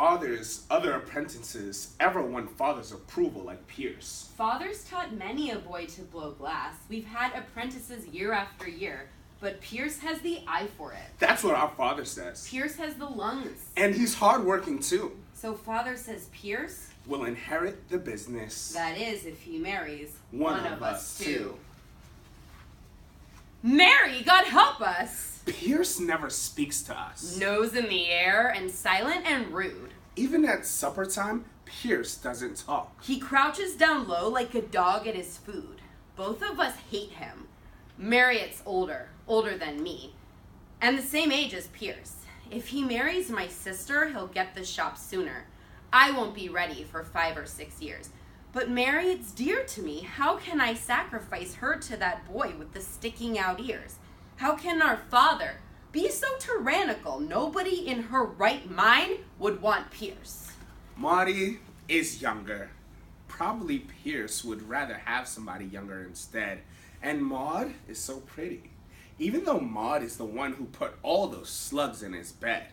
father's other apprentices ever won father's approval like Pierce? Father's taught many a boy to blow glass. We've had apprentices year after year, but Pierce has the eye for it. That's what our father says. Pierce has the lungs. And he's hardworking too. So father says Pierce will inherit the business. That is, if he marries one of us too. Mary, God help us! Pierce never speaks to us. Nose in the air and silent and rude. Even at supper time, Pierce doesn't talk. He crouches down low like a dog at his food. Both of us hate him. Mariot's older than me, and the same age as Pierce. If he marries my sister, he'll get the shop sooner. I won't be ready for 5 or 6 years. But Mariot's dear to me. How can I sacrifice her to that boy with the sticking out ears? How can our father be so tyrannical? Nobody in her right mind would want Pierce. Maudie is younger. Probably Pierce would rather have somebody younger instead. And Maud is so pretty. Even though Maud is the one who put all those slugs in his bed,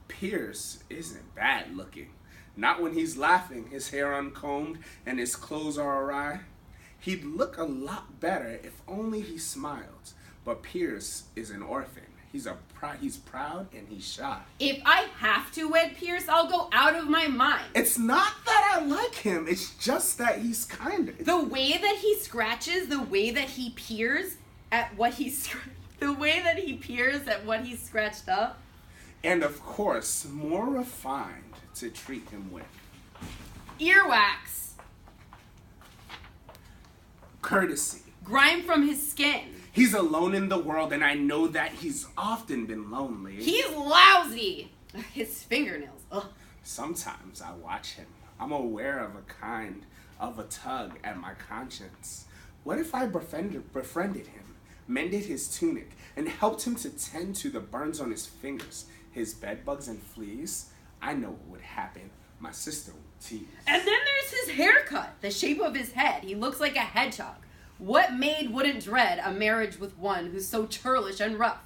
Pierce isn't bad looking. Not when he's laughing, his hair uncombed, and his clothes are awry. He'd look a lot better if only he smiled. But Pierce is an orphan. He's proud and he's shy. If I have to wed Pierce, I'll go out of my mind. It's not that I like him. It's just that he's kind of... The way that he scratches, the way that he peers at what he's scratched up. And of course, more refined to treat him with. Earwax. Courtesy. Grime from his skin. He's alone in the world, and I know that he's often been lonely. He's lousy. His fingernails. Ugh. Sometimes I watch him. I'm aware of a tug at my conscience. What if I befriended him, mended his tunic, and helped him to tend to the burns on his fingers, his bedbugs and fleas? I know what would happen. My sister would tease. And then there's his haircut, the shape of his head. He looks like a hedgehog. What maid wouldn't dread a marriage with one who's so churlish and rough?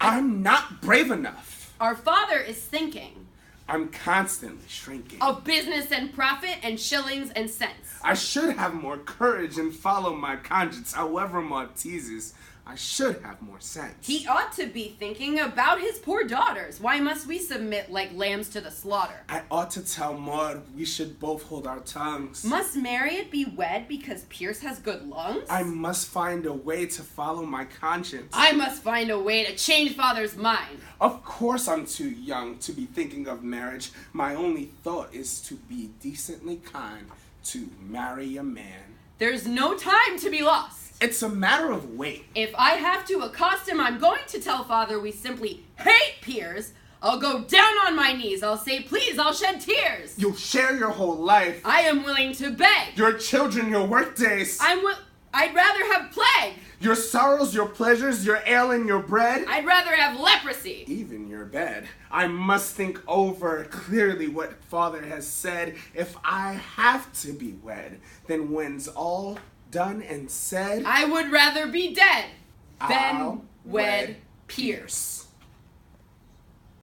I'm not brave enough. Our father is thinking. I'm constantly shrinking. Of business and profit and shillings and cents. I should have more courage and follow my conscience, however Maud teases. I should have more sense. He ought to be thinking about his poor daughters. Why must we submit like lambs to the slaughter? I ought to tell Maud we should both hold our tongues. Must Mariot be wed because Pierce has good lungs? I must find a way to follow my conscience. I must find a way to change father's mind. Of course I'm too young to be thinking of marriage. My only thought is to be decently kind, to marry a man. There's no time to be lost. It's a matter of weight. If I have to accost him, I'm going to tell father we simply hate Pierce. I'll go down on my knees. I'll say, please, I'll shed tears. You'll share your whole life. I am willing to beg. Your children, your work days. I'd rather have plague. Your sorrows, your pleasures, your ale and your bread. I'd rather have leprosy. Even your bed. I must think over clearly what father has said. If I have to be wed, then when's all done and said, I would rather be dead than I'll wed Pierce.